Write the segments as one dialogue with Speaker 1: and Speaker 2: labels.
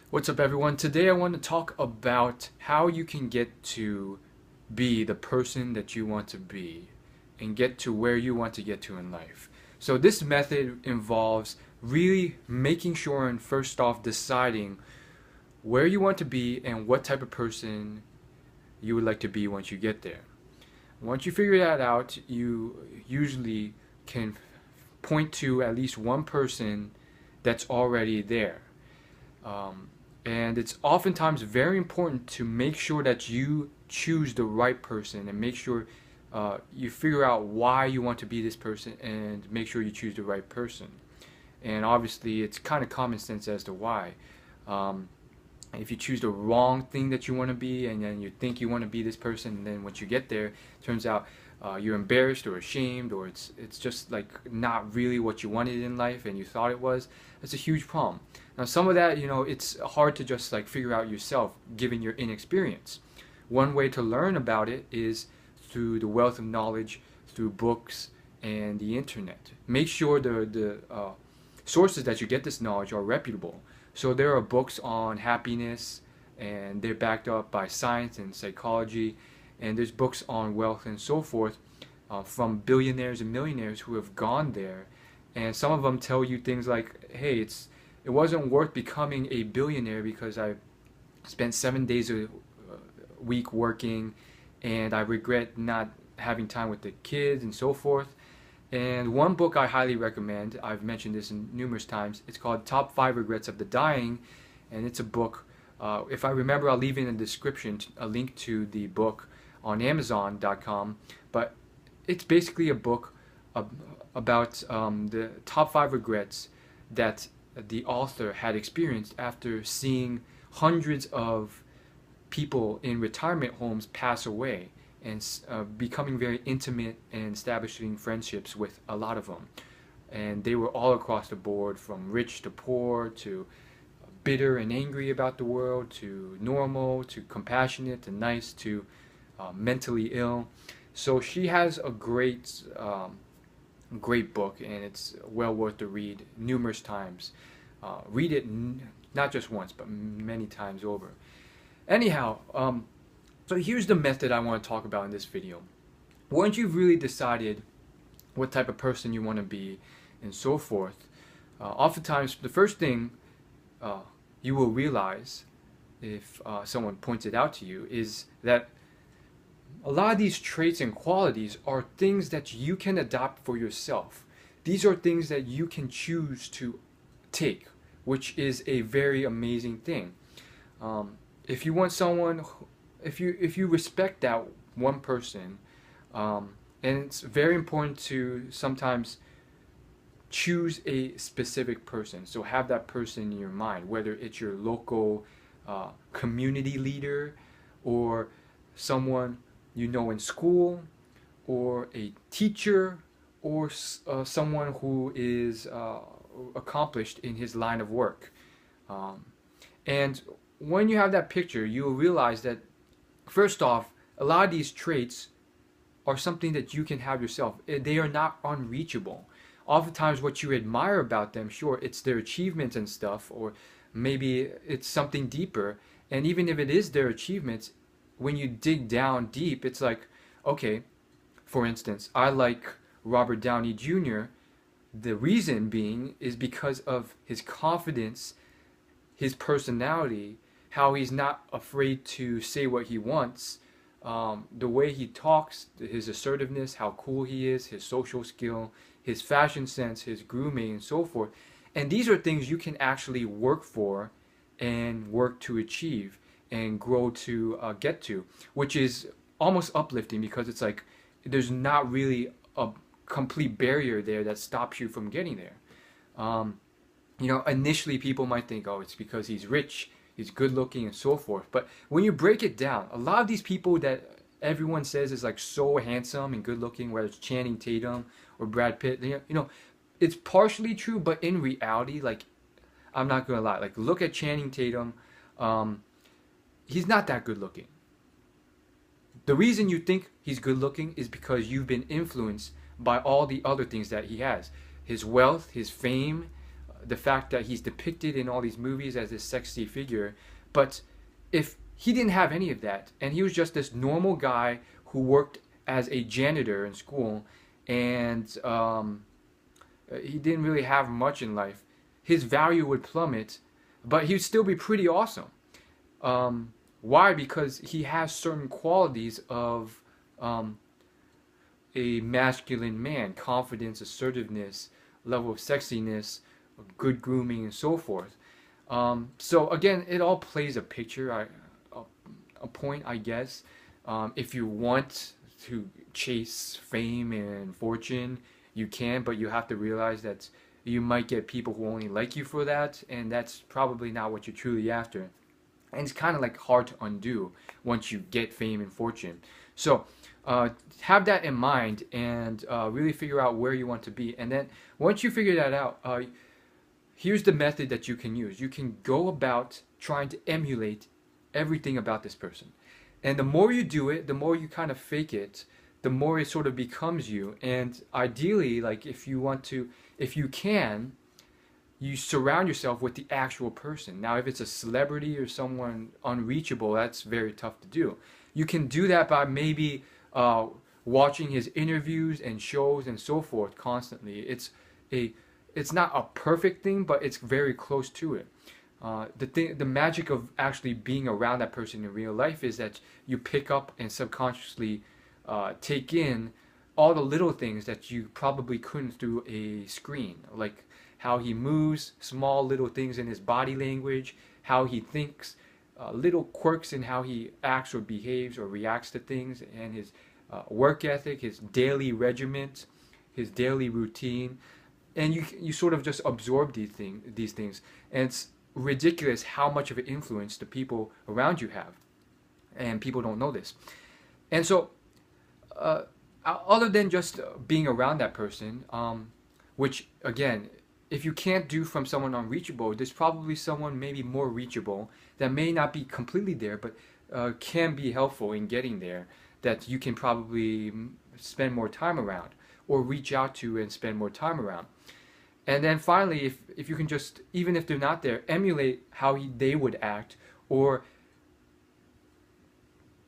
Speaker 1: What's up, everyone? Today I want to talk about how you can get to be the person that you want to be and get to where you want to get to in life. So, this method involves really making sure and first off deciding where you want to be and what type of person you would like to be once you get there. Once you figure that out, you usually can point to at least one person that's already there. Um, and it's oftentimes very important to make sure that you choose the right person and make sure you figure out why you want to be this person and make sure you choose the right person. And obviously, it's kind of common sense as to why. Um, if you choose the wrong thing that you want to be and then you think you want to be this person, and then once you get there, it turns out you're embarrassed or ashamed, or it's just like not really what you wanted in life and you thought it was. It's a huge problem. Now, some of that, it's hard to just like figure out yourself given your inexperience. One way to learn about it is through the wealth of knowledge, through books and the internet. Make sure the sources that you get this knowledge are reputable. So there are books on happiness, and they're backed up by science and psychology, and there's books on wealth and so forth from billionaires and millionaires who have gone there, and some of them tell you things like, "Hey, it wasn't worth becoming a billionaire because I spent 7 days a week working, and I regret not having time with the kids and so forth." And one book I highly recommend, I've mentioned this in numerous times, it's called Top 5 Regrets of the Dying, and it's a book. If I remember, I'll leave in the description a link to the book on Amazon.com, but it's basically a book about the top 5 regrets that the author had experienced after seeing hundreds of people in retirement homes pass away and becoming very intimate and establishing friendships with a lot of them. And they were all across the board, from rich to poor to bitter and angry about the world to normal to compassionate to nice to mentally ill. So she has a great book, and it's well worth the read numerous times. Read it not just once, but many times over. Anyhow, so here's the method I want to talk about in this video. Once you've really decided what type of person you want to be and so forth, oftentimes the first thing you will realize if someone points it out to you is that a lot of these traits and qualities are things that you can adopt for yourself. These are things that you can choose to take, which is a very amazing thing. If you want someone, if you respect that one person, and it's very important to sometimes choose a specific person. So have that person in your mind, whether it's your local community leader, or someone you know in school, or a teacher, or someone who is accomplished in his line of work. And when you have that picture, you will realize that, first off, a lot of these traits are something that you can have yourself. They are not unreachable. Oftentimes, what you admire about them, sure, it's their achievements and stuff, or maybe it's something deeper. And even if it is their achievements, when you dig down deep, it's like, okay, for instance, I like Robert Downey Jr. The reason being is because of his confidence, his personality, how he's not afraid to say what he wants, the way he talks, his assertiveness, how cool he is, his social skill, his fashion sense, his grooming, and so forth. And these are things you can actually work for and work to achieve and grow to get to, which is almost uplifting because it's like there's not really a complete barrier there that stops you from getting there. Initially people might think, oh, it's because he's rich, he's good looking, and so forth. But when you break it down, a lot of these people that everyone says is like so handsome and good looking, whether it's Channing Tatum or Brad Pitt, it's partially true, but in reality, like, I'm not gonna lie, like, look at Channing Tatum. He's not that good looking. The reason you think he's good looking is because you've been influenced by all the other things that he has: his wealth, his fame, the fact that he's depicted in all these movies as this sexy figure. But if he didn't have any of that, and he was just this normal guy who worked as a janitor in school, and he didn't really have much in life, his value would plummet, but he'd still be pretty awesome. Why? Because he has certain qualities of a masculine man: confidence, assertiveness, level of sexiness, good grooming, and so forth. So again, it all plays a picture, a point, I guess. If you want to chase fame and fortune, you can, but you have to realize that you might get people who only like you for that, and that's probably not what you're truly after. And it's kind of like hard to undo once you get fame and fortune. So have that in mind, and really figure out where you want to be. And then once you figure that out, here's the method that you can use. You can go about trying to emulate everything about this person. And the more you do it, the more you kind of fake it, the more it sort of becomes you. And ideally, like if you can, you surround yourself with the actual person. Now, if it's a celebrity or someone unreachable, that's very tough to do. You can do that by maybe watching his interviews and shows and so forth constantly. It's not a perfect thing, but it's very close to it. The magic of actually being around that person in real life is that you pick up and subconsciously take in all the little things that you probably couldn't through a screen, like how he moves, small little things in his body language, how he thinks, little quirks in how he acts or behaves or reacts to things, and his work ethic, his daily regiment, his daily routine. And you sort of just absorb these things, and it's ridiculous how much of an influence the people around you have, and people don't know this. And so other than just being around that person, which again, if you can't do from someone unreachable, there's probably someone maybe more reachable that may not be completely there, but can be helpful in getting there, that you can probably spend more time around or reach out to and spend more time around. And then finally, if you can just, even if they're not there, emulate how they would act, or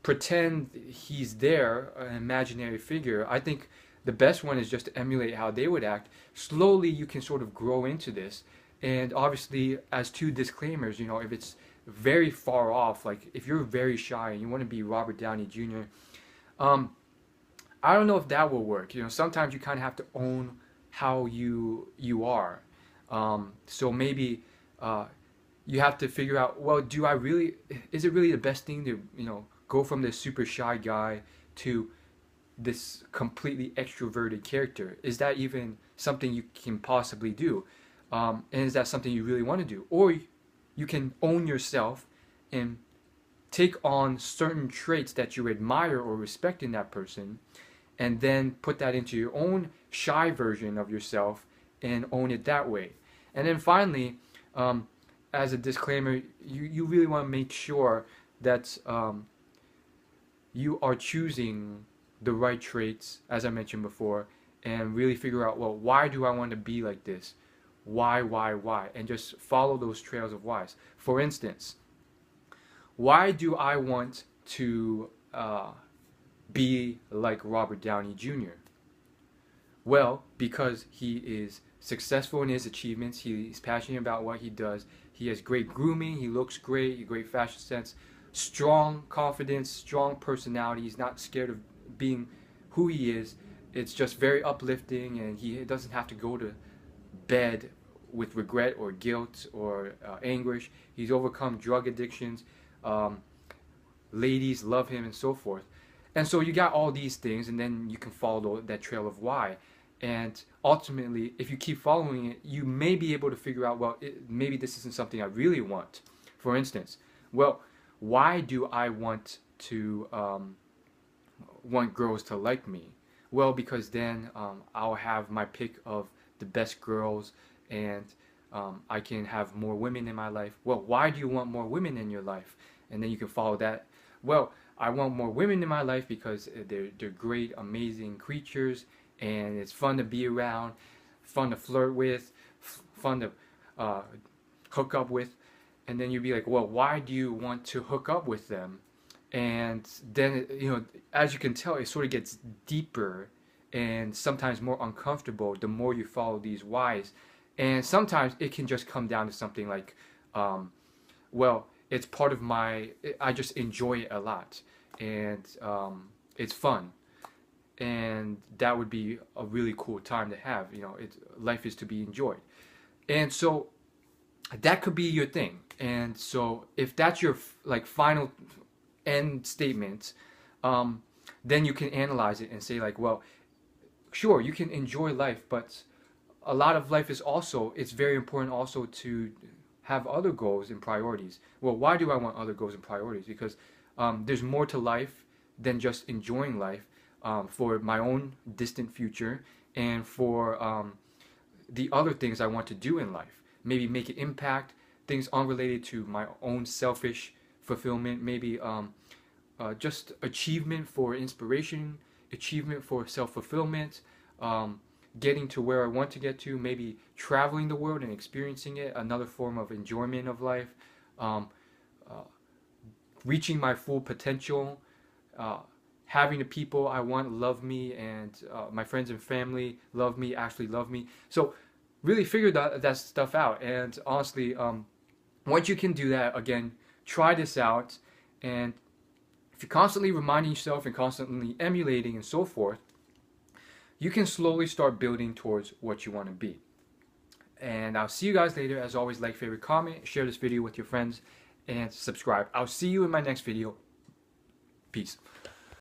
Speaker 1: pretend he's there, an imaginary figure. I think the best one is just to emulate how they would act. Slowly you can sort of grow into this. And obviously, as two disclaimers, if it's very far off, like if you're very shy and you want to be Robert Downey Jr., I don't know if that will work. Sometimes you kind of have to own how you are. So maybe you have to figure out, well, is it really the best thing to, go from this super shy guy to this completely extroverted character? Is that even something you can possibly do? And is that something you really want to do? Or you can own yourself and take on certain traits that you admire or respect in that person, and then put that into your own shy version of yourself and own it that way. And then finally, as a disclaimer, you really want to make sure that you are choosing the right traits, as I mentioned before, and really figure out, well, why do I want to be like this? Why? And just follow those trails of whys. For instance, why do I want to be like Robert Downey Jr.? Well, because he is successful in his achievements, he's passionate about what he does, he has great grooming, he looks great, great fashion sense, strong confidence, strong personality, he's not scared of being who he is. It's just very uplifting, and he doesn't have to go to bed with regret or guilt or anguish. He's overcome drug addictions, ladies love him, and so forth. And so you got all these things, and then you can follow that trail of why. And ultimately, if you keep following it, you may be able to figure out, well, maybe this isn't something I really want. For instance, well, why do I want to want girls to like me? Well, because then I'll have my pick of the best girls, and I can have more women in my life. Well, why do you want more women in your life? And then you can follow that. Well, I want more women in my life because they're great, amazing creatures, and it's fun to be around, fun to flirt with, fun to uh, hook up with, and then you'd be like, well, why do you want to hook up with them? And then, as you can tell, it sort of gets deeper and sometimes more uncomfortable the more you follow these whys. And sometimes it can just come down to something like, well, it's part of I just enjoy it a lot, and it's fun, and that would be a really cool time to have. Life is to be enjoyed, and so that could be your thing. And so if that's your like final end statement, then you can analyze it and say like, well, sure, you can enjoy life, but a lot of life is also, it's very important also to have other goals and priorities. Well, why do I want other goals and priorities? Because there's more to life than just enjoying life, for my own distant future, and for the other things I want to do in life. Maybe make an impact, things unrelated to my own selfish fulfillment, maybe just achievement for inspiration, achievement for self-fulfillment, getting to where I want to get to, maybe traveling the world and experiencing it, another form of enjoyment of life, reaching my full potential, having the people I want love me, and my friends and family love me, actually love me. So really figure that stuff out. And honestly, once you can do that, again, try this out. And if you're constantly reminding yourself and constantly emulating and so forth, you can slowly start building towards what you want to be. And I'll see you guys later. As always, like, favorite, comment, share this video with your friends, and subscribe. I'll see you in my next video. Peace.